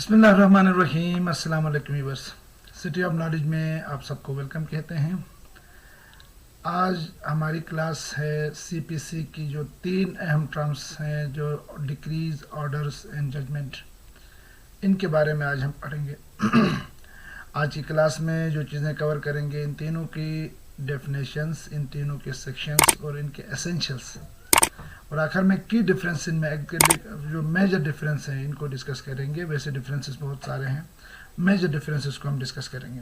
बिस्मिल्लाहिर्रहमानिर्रहीम। अस्सलाम वालेकुम व्यूअर्स, सिटी ऑफ नॉलेज में आप सबको वेलकम कहते हैं। आज हमारी क्लास है सीपीसी की जो तीन अहम टर्म्स हैं, जो डिक्रीज, ऑर्डर्स एंड जजमेंट, इनके बारे में आज हम पढ़ेंगे। आज की क्लास में जो चीज़ें कवर करेंगे, इन तीनों की डेफिनेशंस, इन तीनों के सेक्शंस और इनके एसेंशियल्स, और आखिर में की डिफरेंस, इनमें जो मेजर डिफरेंस हैं इनको डिस्कस करेंगे। वैसे डिफरेंसेस बहुत सारे हैं, मेजर डिफरेंसेस को हम डिस्कस करेंगे।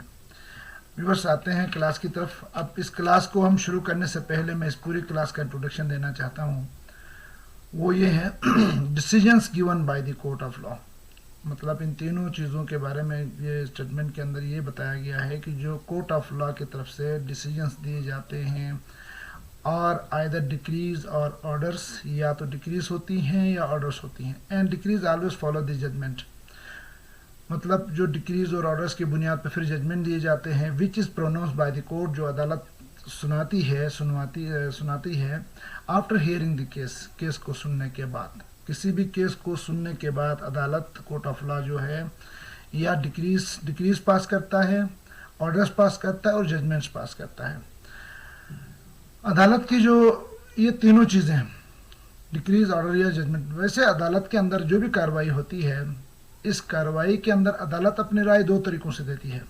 व्यूअर्स, आते हैं क्लास की तरफ। अब इस क्लास को हम शुरू करने से पहले मैं इस पूरी क्लास का इंट्रोडक्शन देना चाहता हूँ। वो ये है decisions given by the court of law. मतलब इन तीनों चीज़ों के बारे में ये स्टेटमेंट के अंदर ये बताया गया है कि जो कोर्ट ऑफ लॉ की तरफ से डिसीजंस दिए जाते हैं और आइदर डिक्रीज और ऑर्डर्स, या तो डिक्रीज होती हैं या ऑर्डर्स होती हैं, and decrees always follow the judgment. मतलब जो डिक्रीज और ऑर्डर्स की बुनियाद पर फिर जजमेंट दिए जाते हैं, which is pronounced bye the court, जो अदालत सुनाती है आफ्टर हियरिंग द केस को सुनने के बाद। किसी भी केस को सुनने के बाद अदालत, कोर्ट ऑफ लॉ जो है, या डिक्रीज पास करता है, ऑर्डर्स पास करता है और जजमेंट्स पास करता है। अदालत की जो ये तीनों चीज़ें हैं, डिक्रीज, ऑर्डर या जजमेंट, वैसे अदालत के अंदर जो भी कार्रवाई होती है, इस कार्रवाई के अंदर अदालत अपनी राय दो तरीक़ों से देती है।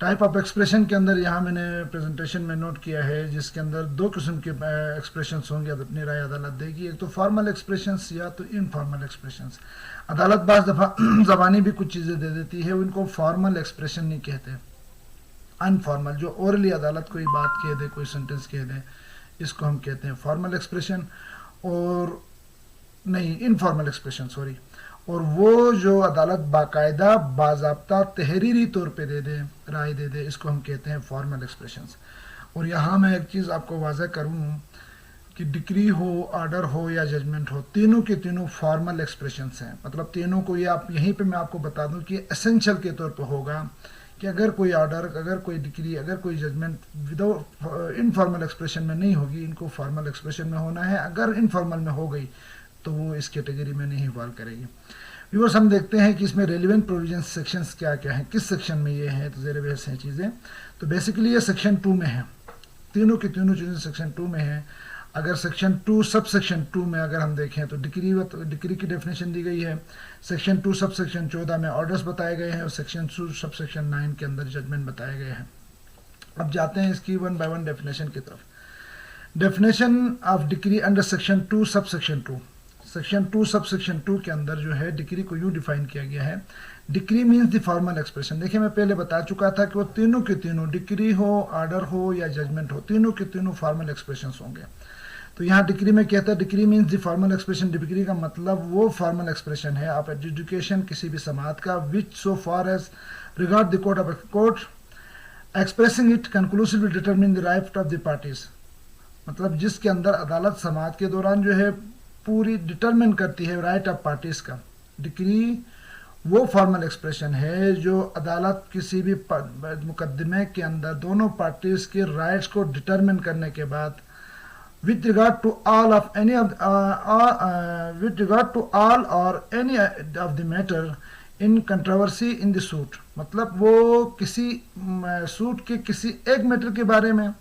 टाइप ऑफ एक्सप्रेशन के अंदर यहाँ मैंने प्रेजेंटेशन में नोट किया है, जिसके अंदर दो किस्म के एक्सप्रेशंस होंगे, अपनी राय अदालत देगी। एक तो फॉर्मल एक्सप्रेशंस या तो इनफॉर्मल एक्सप्रेशंस। अदालत बाज़ दफ़ा ज़बानी भी कुछ चीज़ें दे देती है, उनको फॉर्मल एक्सप्रेशन नहीं कहते। अनफॉर्मल, जो ओरली अदालत कोई बात कह दे, कोई सेंटेंस कह दे, इसको हम कहते हैं फॉर्मल एक्सप्रेशन। और नहीं, इनफॉर्मल एक्सप्रेशन, सॉरी। और वो जो अदालत बाकायदा, बाज़ाब्ता, तहरीरी तौर पे दे दे, राय दे दे, इसको हम कहते हैं फॉर्मल एक्सप्रेशंस। और यहाँ मैं एक चीज़ आपको वाज़ह करूँ कि डिक्री हो, ऑर्डर हो या जजमेंट हो, तीनों के तीनों फॉर्मल एक्सप्रेशंस हैं। मतलब तीनों को, ये आप यहीं पे मैं आपको बता दूं कि एसेंशियल के तौर पे होगा कि अगर कोई ऑर्डर, अगर कोई डिक्री, अगर कोई जजमेंट विदाउट इनफॉर्मल एक्सप्रेशन में नहीं होगी, इनको फॉर्मल एक्सप्रेशन में होना है। अगर इनफॉर्मल में हो गई तो वो इस कैटेगरी में नहीं फॉल करेगी। व्यूअर्स, हम देखते हैं कि इसमें रेलिवेंट प्रोविजन सेक्शंस क्या क्या हैं, किस सेक्शन में ये है, तो ज़ेर बहस हैं चीज़ें। तो बेसिकली ये सेक्शन 2 में है, तीनों की तीनों चीज़ें सेक्शन 2 में है। अगर सेक्शन 2 सब सेक्शन 2 में अगर हम देखें तो डिक्री की डेफिनेशन दी गई है। सेक्शन 2 सब सेक्शन 14 में ऑर्डर्स बताए गए हैं, और सेक्शन 2 सब सेक्शन 9 के अंदर जजमेंट बताए गए हैं। अब जाते हैं इसकी वन बाय वन डेफिनेशन की तरफ। Definition of decree under section 2 sub section 2। Section 2 sub section 2 के अंदर जो है डिक्री को यूँ डिफाइन किया गया है। Decree means the formal expression. देखिए, मैं पहले बता चुका था कि वो तीनों के तीनों, डिक्री हो, ऑर्डर हो या जजमेंट हो, तीनों के तीनों फॉर्मल एक्सप्रेशन होंगे। तो यहाँ डिक्री में कहता है, decree means the formal expression. Decree का मतलब वो फॉर्मल एक्सप्रेशन है ऑफ एजुकेशन, किसी भी समाज का, which so far as regard the court expressing it conclusively determine the right of the parties. मतलब जिसके अंदर अदालत समाज के दौरान जो है पूरी डिटरमिन करती है राइट ऑफ पार्टीज का। डिक्री वो फॉर्मल एक्सप्रेशन है जो अदालत किसी भी मुकदमे के अंदर दोनों पार्टीज के राइट्स को डिटरमिन करने के बाद with regard to all or any of the matter in controversy in the suit। मतलब वो किसी सूट के किसी एक मैटर के बारे में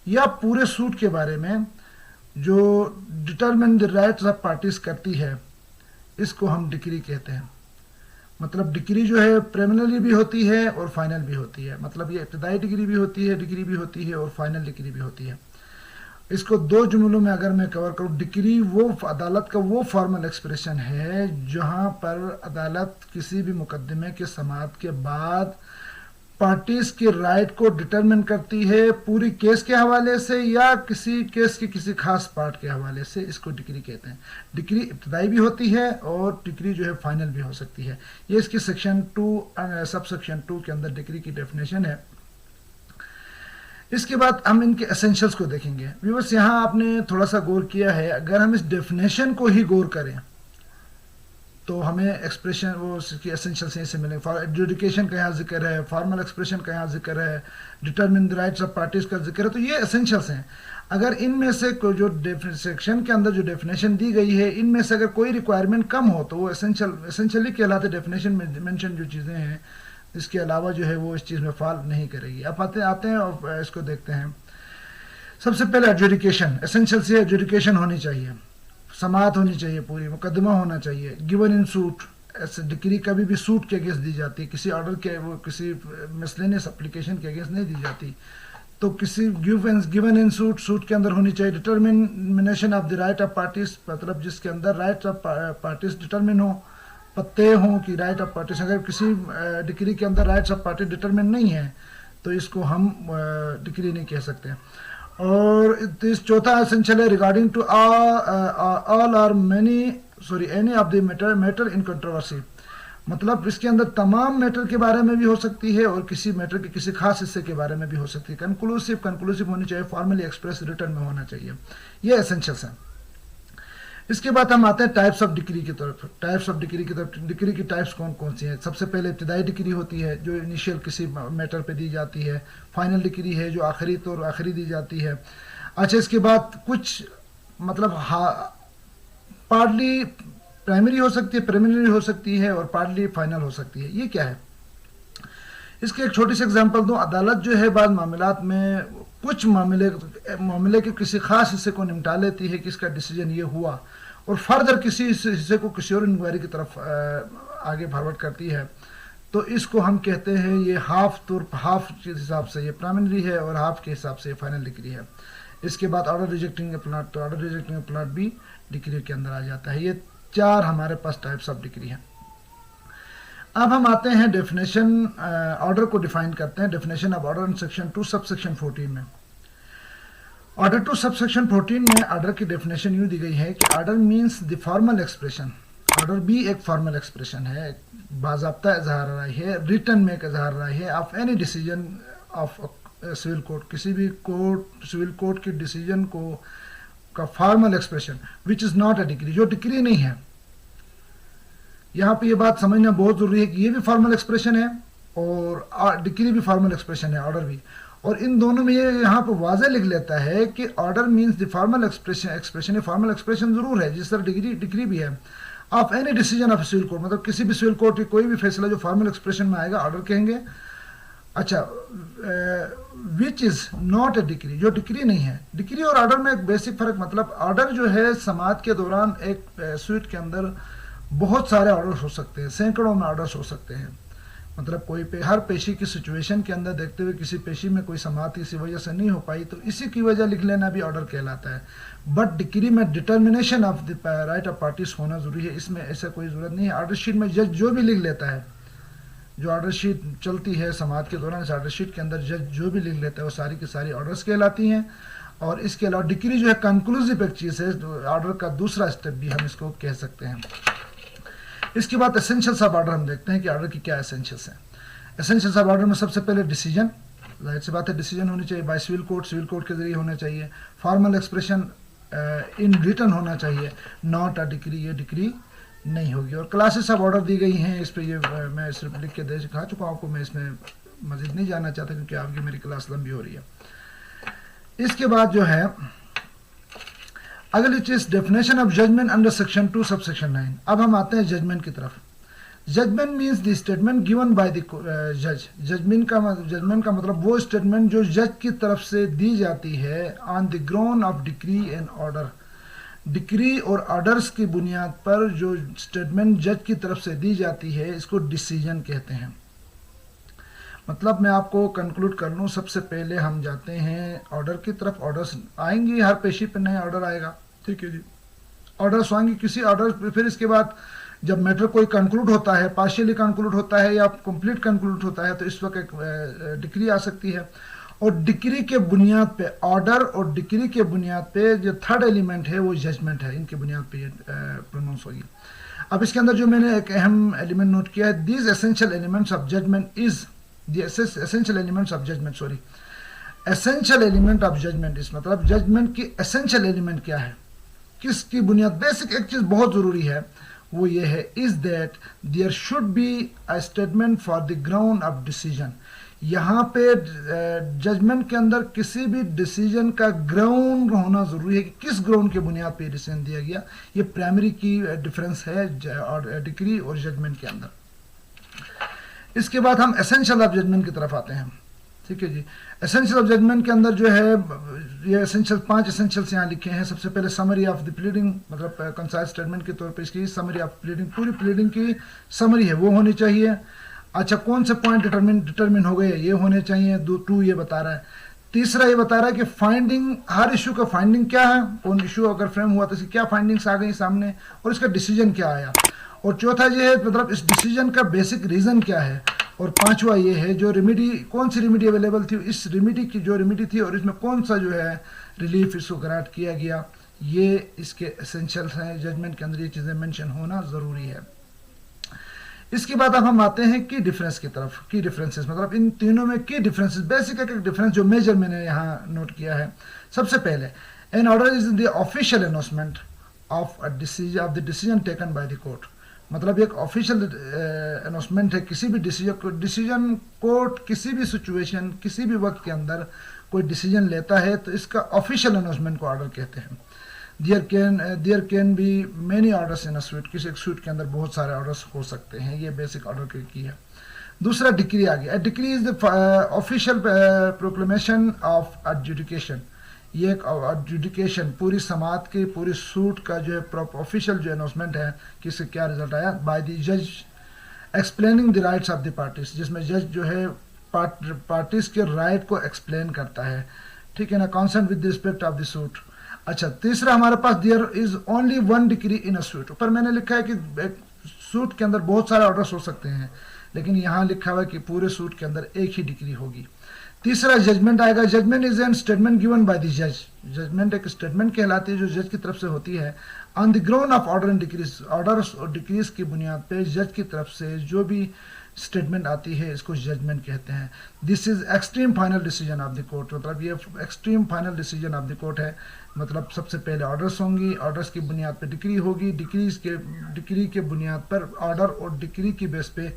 या पूरे सूट के बारे में जो determine the rights of parties करती है, इसको हम डिक्री कहते हैं। मतलब डिक्री जो है प्रिलिमिनरी भी होती है और फाइनल भी होती है। मतलब ये इब्तदाई डिग्री भी होती है और फाइनल डिग्री भी होती है। इसको दो जुमलों में अगर मैं कवर करूँ, डिक्री वो अदालत का वो फॉर्मल एक्सप्रेशन है जहाँ पर अदालत किसी भी मुकदमे के समाअत के बाद पार्टीज के राइट को डिटरमिन करती है, पूरी केस के हवाले से या किसी केस के किसी खास पार्ट के हवाले से, इसको डिक्री कहते हैं। डिक्री इब्तदाई भी होती है और डिक्री जो है फाइनल भी हो सकती है। ये इसकी सेक्शन 2 सब सेक्शन 2 के अंदर डिक्री की डेफिनेशन है। इसके बाद हम इनके एसेंशियल्स को देखेंगे। व्यूअर्स, यहाँ आपने थोड़ा सा गौर किया है, अगर हम इस डेफिनेशन को ही गौर करें तो हमें एक्सप्रेशन वो उसकी एसेंशियल से इसे मिलेंगे। फॉर एडजुडिकेशन का यहाँ जिक्र है, फॉर्मल एक्सप्रेशन का यहाँ जिक्र है, determine the rights of parties का जिक्र है, तो ये एसेंशियल्स हैं। अगर इनमें से कोई जो सेक्शन के अंदर जो डेफिनेशन दी गई है इनमें से अगर कोई रिक्वायरमेंट कम हो तो वो एसेंशियली कहलाते, डेफिनेशन में मेंशन जो चीज़ें हैं इसके अलावा जो है वो इस चीज़ में फॉल नहीं करेगी। अब आते हैं और इसको देखते हैं। सबसे पहले एडजुडिकेशन, एसेंशियल से एडजुडिकेशन होनी चाहिए, समाअत होनी चाहिए, पूरी मुकदमा होना चाहिए। गिवन इन सूट, ऐसे डिक्री कभी भी सूट के अगेंस्ट दी जाती है, किसी ऑर्डर के वो किसी मिसलेनियस एप्लीकेशन के अगेंस्ट नहीं दी जाती। तो किसी गिवन इन सूट, सूट के अंदर होनी चाहिए। Determination of the right of parties, मतलब जिसके अंदर राइट ऑफ पार्टीज डिटर्मिन हो, पत्ते हों कि राइट ऑफ पार्टीज। अगर किसी डिक्री के अंदर राइट्स ऑफ पार्टी डिटर्मिन नहीं है तो इसको हम डिक्री नहीं कह सकते। और इस चौथा एसेंशियल है रिगार्डिंग टू ऑल और any of the matter in controversy, मतलब इसके अंदर तमाम मैटर के बारे में भी हो सकती है और किसी मैटर के किसी खास हिस्से के बारे में भी हो सकती है। कंक्लूसिव होनी चाहिए, फॉर्मली एक्सप्रेस रिटर्न में होना चाहिए। ये एसेंशियल्स हैं। इसके बाद हम आते हैं टाइप्स ऑफ डिक्री की तरफ। टाइप्स ऑफ डिक्री की तरफ, डिक्री की टाइप्स कौन कौन सी हैं? सबसे पहले इब्तिदाई डिक्री होती है जो इनिशियल किसी मैटर पे दी जाती है। फाइनल डिक्री है जो आखिरी दी जाती है। अच्छा, इसके बाद कुछ मतलब पार्टली प्राइमरी हो सकती है, प्रिलिमिनरी हो सकती है और पार्टली फाइनल हो सकती है। ये क्या है? इसके एक छोटी सी एग्जांपल दूं। अदालत जो है बाद मामलात में कुछ मामले के किसी खास हिस्से को निपटा लेती है कि इसका डिसीजन ये हुआ और फर्दर किसी हिस्से को किसी और इंक्वायरी की तरफ आगे फॉरवर्ड करती है, तो इसको हम कहते हैं ये हाफ के हिसाब से ये प्राइमरी है और हाफ के हिसाब से ये फाइनल डिक्री है। इसके बाद ऑर्डर रिजेक्टिंग ए प्लॉट, तो ऑर्डर रिजेक्टिंग ए प्लॉट भी डिक्री के अंदर आ जाता है। ये 4 हमारे पास टाइप्स ऑफ डिक्री हैं। अब हम आते हैं डेफिनेशन, ऑर्डर को डिफाइन करते हैं। Definition of order in section 2 sub section 14 में। ऑर्डर 2 सब सेक्शन 14 में ऑर्डर की डेफिनेशन यूं दी गई है कि order means the formal expression. Order भी एक फॉर्मल एक्सप्रेशन है, बाज़ाब्ता इजहार राय है, रिटर्न में एक इजहार राय है of any decision of civil court, किसी भी कोर्ट सिविल कोर्ट के डिसीजन को का formal expression which is not a decree, जो डिक्री नहीं है। यहाँ पे ये बात समझना बहुत जरूरी है कि ये भी फॉर्मल एक्सप्रेशन है और डिक्री भी फॉर्मल एक्सप्रेशन है, ऑर्डर भी। और इन दोनों में ये यहाँ पे वाज़ेह लिख लेता है कि order means the formal expression formal expression जरूर है जिस तरह डिक्री भी है of any decision of civil court, मतलब किसी भी सिविल कोर्ट की कोई भी फैसला जो फॉर्मल एक्सप्रेशन में आएगा ऑर्डर कहेंगे। अच्छा, विच इज़ नॉट अ डिक्री, जो डिक्री नहीं है। डिक्री और ऑर्डर में एक बेसिक फ़र्क, मतलब ऑर्डर जो है समाअत के दौरान एक स्वीट के अंदर बहुत सारे ऑर्डर्स हो सकते हैं, सैकड़ों में ऑर्डर्स हो सकते हैं। मतलब हर पेशी की सिचुएशन के अंदर देखते हुए किसी पेशी में कोई समाअत किसी वजह से नहीं हो पाई तो इसी की वजह लिख लेना भी ऑर्डर कहलाता है। बट डिक्री में determination of the right of parties होना जरूरी है, इसमें ऐसा कोई ज़रूरत नहीं है। ऑर्डर शीट में जज जो भी लिख लेता है, जो ऑर्डर शीट चलती है समाअत के दौरान, इस ऑर्डर शीट के अंदर जज जो भी लिख लेता है वो सारी की सारी ऑर्डर्स कहलाती हैं। और इसके अलावा डिक्री जो है कंक्लूसिव एक चीज़ है, ऑर्डर का दूसरा स्टेप भी हम इसको कह सकते हैं। इसके बाद एसेंशियल्स ऑफ ऑर्डर हम देखते हैं कि ऑर्डर की क्या एसेंशियल्स हैं। एसेंशियल्स ऑफ ऑर्डर में सबसे पहले डिसीजन, जाहिर सी बात है डिसीजन होनी चाहिए बाय सिविल कोर्ट के जरिए होना चाहिए। फॉर्मल एक्सप्रेशन इन रिटर्न होना चाहिए, नॉट अ डिक्री, ये डिक्री नहीं होगी। और क्लासेस ऑफ ऑर्डर दी गई हैं, इस पर ये मैं सिर्फ लिख के दे दिखा चुका हूँ आपको, मैं इसमें मजीद नहीं जाना चाहता क्योंकि आपकी मेरी क्लास लंबी हो रही है। इसके बाद जो है अगली चीज definition of judgment under section 2 sub section 9। अब हम आते हैं जजमेंट की तरफ। Judgment means the statement given by the जज। जजमेंट का मतलब वो स्टेटमेंट जो जज की तरफ से दी जाती है on the ground of decree and order. Decree और ऑर्डर्स की बुनियाद पर जो स्टेटमेंट जज की तरफ से दी जाती है इसको डिसीजन कहते हैं। मतलब मैं आपको कंक्लूड कर लूँ, सबसे पहले हम जाते हैं ऑर्डर की तरफ। ऑर्डर्स आएंगे, हर पेशी पे नए ऑर्डर आएगा, ठीक है जी। ऑर्डर्स आएंगे किसी ऑर्डर, फिर इसके बाद जब मैटर कोई कंक्लूड होता है, पार्शियली कंक्लूड होता है या कंप्लीट कंक्लूड होता है, तो इस वक्त एक डिक्री आ सकती है। और डिक्री के बुनियाद पे, ऑर्डर और डिक्री के बुनियाद पे जो थर्ड एलिमेंट है वो जजमेंट है, इनके बुनियाद पे ये प्रोनाउंस होगी। अब इसके अंदर जो मैंने एक अहम एलिमेंट नोट किया है, these essential elements of judgment is essential elements of judgment, essential element of judgment is मतलब जजमेंट की एसेंशियल एलिमेंट क्या है, किसकी बुनियाद। बेसिक एक चीज बहुत जरूरी है, वो ये है, is that there should be a statement for the ground of decision. यहाँ पे जजमेंट के अंदर किसी भी डिसीजन का ग्राउंड होना जरूरी है कि किस ग्राउंड के बुनियाद पे डिसीजन दिया गया। ये प्राइमरी की डिफरेंस है और डिक्री और जजमेंट के अंदर। इसके बाद हम एसेंशियल ऑफ जजमेंट की तरफ आते हैं। ठीक है जी, एसेंशियल ऑफ जजमेंट के अंदर जो है ये एसेंशियल 5 एसेंशियल्स यहाँ लिखे हैं। सबसे पहले समरी ऑफ द प्लीडिंग, मतलब कंसाइज स्टेटमेंट के तौर पे इसकी समरी ऑफ प्लीडिंग, पूरी प्लीडिंग की समरी है वो होनी चाहिए। अच्छा, कौन से पॉइंट डिटरमिन हो गए ये होने चाहिए। 2 ये बता रहा है। तीसरा ये बता रहा है कि फाइंडिंग, हर इशू का फाइंडिंग क्या है, कौन इशू अगर फ्रेम हुआ तो इसकी क्या फाइंडिंग्स आ गई सामने और इसका डिसीजन क्या आया। और चौथा ये है मतलब इस डिसीजन का बेसिक रीजन क्या है। और पांचवा ये है जो रेमेडी, कौन सी रेमेडी अवेलेबल थी, इस रेमेडी की जो रेमेडी थी और इसमें कौन सा जो है रिलीफ इसको ग्रांट किया गया। ये इसके एसेंशियल्स हैं। जजमेंट के अंदर ये चीज़ें मेंशन होना ज़रूरी है। इसके बाद अब हम आते हैं की डिफरेंस की तरफ। की डिफरेंसेस मतलब इन तीनों में की डिफरेंसेस, बेसिक एक डिफरेंस जो मेजर मैंने यहाँ नोट किया है। सबसे पहले, an order is the official announcement of the decision taken by the court. मतलब एक ऑफिशियल अनाउंसमेंट है किसी भी डिसीजन कोर्ट किसी भी सिचुएशन किसी भी वक्त के अंदर कोई डिसीजन लेता है तो इसका ऑफिशियल अनाउंसमेंट को ऑर्डर कहते हैं। There can be many orders in a suit, किसी एक सूट के अंदर बहुत सारे ऑर्डर्स हो सकते हैं। ये बेसिक ऑर्डर की है। दूसरा डिक्री आ गया। Decree is the official proclamation of adjudication. ये एक एडजुडिकेशन पूरी समात के पूरी सूट का जो है ऑफिशियल जो अनाउंसमेंट है कि इससे क्या रिजल्ट आया, बाय द जज explaining the rights of the parties, जिसमें जज जो है पार्टीज के राइट को एक्सप्लेन करता है। ठीक है ना, concern with respect of the suit. अच्छा, तीसरा हमारे पास there is only 1 decree in a suit. ऊपर मैंने लिखा है कि एक सूट के अंदर बहुत सारे ऑर्डर्स हो सकते हैं, लेकिन यहाँ लिखा हुआ है कि पूरे सूट के अंदर एक ही डिक्री होगी। तीसरा जजमेंट आएगा। Judgment is an statement given by the जज। जजमेंट एक स्टेटमेंट कहलाती है जो जज की तरफ से होती है on the ground of order and decrees. Orders और डिक्रीज की बुनियाद पे जज की तरफ से जो भी स्टेटमेंट आती है इसको जजमेंट कहते हैं। This is extreme final decision of the court. मतलब ये extreme final decision of the court है। मतलब सबसे पहले ऑर्डर्स होंगी, ऑर्डर्स की बुनियाद पे डिक्री होगी, डिक्री के बुनियाद पर ऑर्डर और डिक्री की बेस पे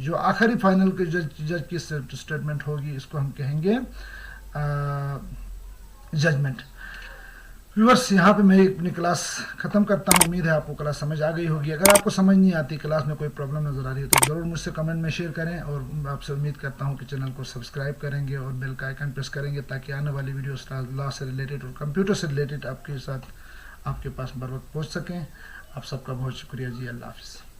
जो आखिरी फाइनल के जज की स्टेटमेंट होगी इसको हम कहेंगे जजमेंट। व्यूअर्स, यहाँ पे मैं अपनी क्लास ख़त्म करता हूँ। उम्मीद है आपको क्लास समझ आ गई होगी। अगर आपको समझ नहीं आती, क्लास में कोई प्रॉब्लम नज़र आ रही है तो ज़रूर मुझसे कमेंट में शेयर करें। और आपसे उम्मीद करता हूँ कि चैनल को सब्सक्राइब करेंगे और बेल का आइकन प्रेस करेंगे ताकि आने वाली वीडियोस लॉ से रिलेटेड और कंप्यूटर से रिलेटेड आपके साथ आपके पास बर वक्त पहुँच सकें। आप सबका बहुत शुक्रिया जी। अल्लाह हाफिज़।